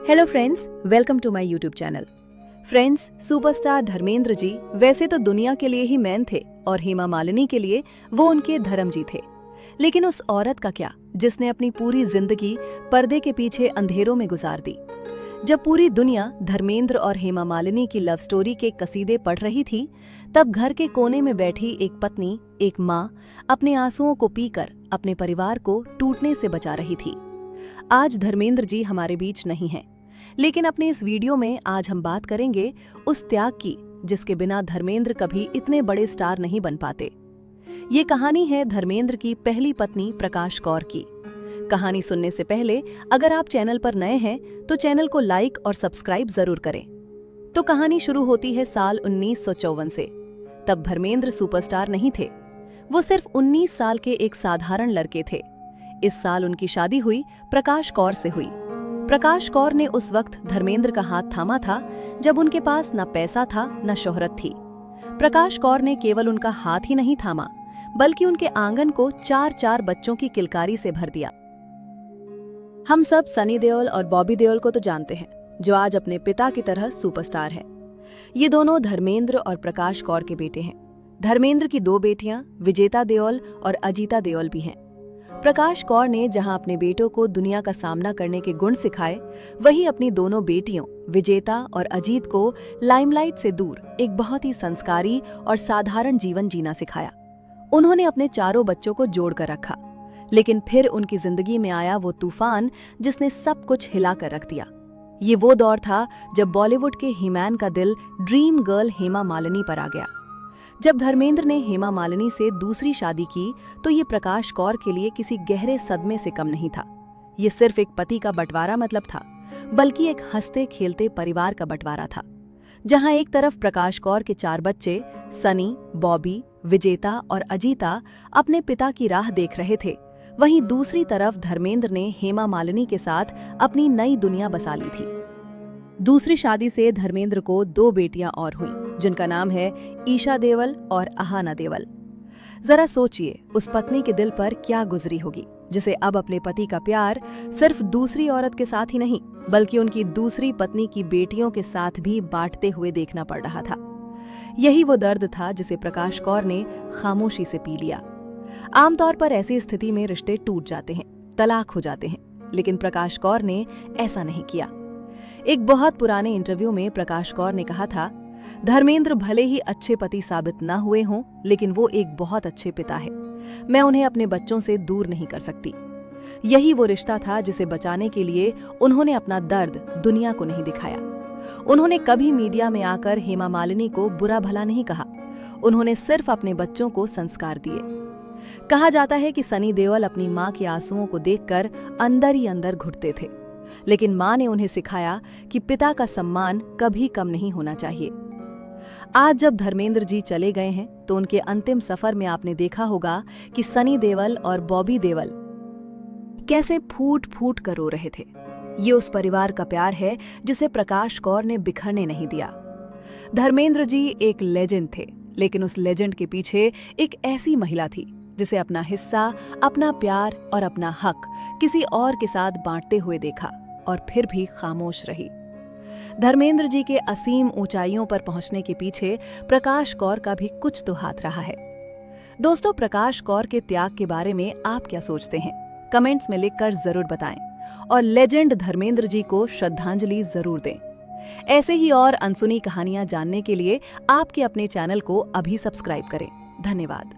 Hello friends, welcome to my YouTube channel. Friends, superstar Dharmendra ji वैसे तो दुनिया के लिए ही मैन थे और हेमा मालिनी के लिए वो उनके धर्म जी थे। लेकिन उस औरत का क्या जिसने अपनी पूरी जिंदगी पर्दे के पीछे अंधेरों में गुजार दी। जब पूरी दुनिया धर्मेंद्र और हेमा मालिनी की लव स्टोरी के कसीदे पढ़ रही थी, तब घर के कोने में बैठी एक पत्नी, एक माँ अपने आंसुओं को पीकर अपने परिवार को टूटने से बचा रही थी। आज धर्मेंद्र जी हमारे बीच नहीं हैं, लेकिन अपने इस वीडियो में आज हम बात करेंगे उस त्याग की जिसके बिना धर्मेंद्र कभी इतने बड़े स्टार नहीं बन पाते। ये कहानी है धर्मेंद्र की पहली पत्नी प्रकाश कौर की। कहानी सुनने से पहले अगर आप चैनल पर नए हैं तो चैनल को लाइक और सब्सक्राइब जरूर करें। तो कहानी शुरू होती है साल 1954 से। तब धर्मेंद्र सुपरस्टार नहीं थे, वो सिर्फ 19 साल के एक साधारण लड़के थे। इस साल उनकी शादी हुई प्रकाश कौर से हुई। प्रकाश कौर ने उस वक्त धर्मेंद्र का हाथ थामा था जब उनके पास न पैसा था न शोहरत थी। प्रकाश कौर ने केवल उनका हाथ ही नहीं थामा, बल्कि उनके आंगन को 4-4 बच्चों की किलकारी से भर दिया। हम सब सनी देओल और बॉबी देओल को तो जानते हैं, जो आज अपने पिता की तरह सुपरस्टार हैं। ये दोनों धर्मेंद्र और प्रकाश कौर के बेटे हैं। धर्मेंद्र की 2 बेटियां विजेता देओल और अजीता देओल भी हैं। प्रकाश कौर ने जहां अपने बेटों को दुनिया का सामना करने के गुण सिखाए, वहीं अपनी दोनों बेटियों विजेता और अजीत को लाइमलाइट से दूर एक बहुत ही संस्कारी और साधारण जीवन जीना सिखाया। उन्होंने अपने चारों बच्चों को जोड़कर रखा, लेकिन फिर उनकी जिंदगी में आया वो तूफान जिसने सब कुछ हिला कर रख दिया। ये वो दौर था जब बॉलीवुड के हीमैन का दिल ड्रीम गर्ल हेमा मालिनी पर आ गया। जब धर्मेंद्र ने हेमा मालिनी से दूसरी शादी की तो ये प्रकाश कौर के लिए किसी गहरे सदमे से कम नहीं था। ये सिर्फ एक पति का बंटवारा मतलब था, बल्कि एक हंसते खेलते परिवार का बंटवारा था, जहां एक तरफ प्रकाश कौर के 4 बच्चे सनी, बॉबी, विजेता और अजीता अपने पिता की राह देख रहे थे, वहीं दूसरी तरफ धर्मेंद्र ने हेमा मालिनी के साथ अपनी नई दुनिया बसा ली थी। दूसरी शादी से धर्मेंद्र को 2 बेटियां और हुईं, जिनका नाम है ईशा देवल और अहाना देवल। जरा सोचिए उस पत्नी के दिल पर क्या गुजरी होगी, जिसे अब अपने पति का प्यार सिर्फ दूसरी औरत के साथ ही नहीं, बल्कि उनकी दूसरी पत्नी की बेटियों के साथ भी बांटते हुए देखना पड़ रहा था। यही वो दर्द था जिसे प्रकाश कौर ने खामोशी से पी लिया। आमतौर पर ऐसी स्थिति में रिश्ते टूट जाते हैं, तलाक हो जाते हैं, लेकिन प्रकाश कौर ने ऐसा नहीं किया। एक बहुत पुराने इंटरव्यू में प्रकाश कौर ने कहा था, धर्मेंद्र भले ही अच्छे पति साबित न हुए हों, लेकिन वो एक बहुत अच्छे पिता है। मैं उन्हें अपने बच्चों से दूर नहीं कर सकती। यही वो रिश्ता था जिसे बचाने के लिए उन्होंने अपना दर्द दुनिया को नहीं दिखाया। उन्होंने कभी मीडिया में आकर हेमा मालिनी को बुरा भला नहीं कहा। उन्होंने सिर्फ अपने बच्चों को संस्कार दिए। कहा जाता है कि सनी देओल अपनी माँ के आंसुओं को देखकर अंदर ही अंदर घुटते थे, लेकिन माँ ने उन्हें सिखाया कि पिता का सम्मान कभी कम नहीं होना चाहिए। आज जब धर्मेंद्र जी चले गए हैं तो उनके अंतिम सफर में आपने देखा होगा कि सनी देओल और बॉबी देओल कैसे फूट फूट कर रो रहे थे। ये उस परिवार का प्यार है जिसे प्रकाश कौर ने बिखरने नहीं दिया। धर्मेंद्र जी एक लेजेंड थे, लेकिन उस लेजेंड के पीछे एक ऐसी महिला थी जिसे अपना हिस्सा, अपना प्यार और अपना हक किसी और के साथ बांटते हुए देखा और फिर भी खामोश रही। धर्मेंद्र जी के असीम ऊंचाइयों पर पहुंचने के पीछे प्रकाश कौर का भी कुछ तो हाथ रहा है। दोस्तों, प्रकाश कौर के त्याग के बारे में आप क्या सोचते हैं? कमेंट्स में लिखकर जरूर बताएं और लेजेंड धर्मेंद्र जी को श्रद्धांजलि जरूर दें। ऐसे ही और अनसुनी कहानियां जानने के लिए आपके अपने चैनल को अभी सब्सक्राइब करें। धन्यवाद।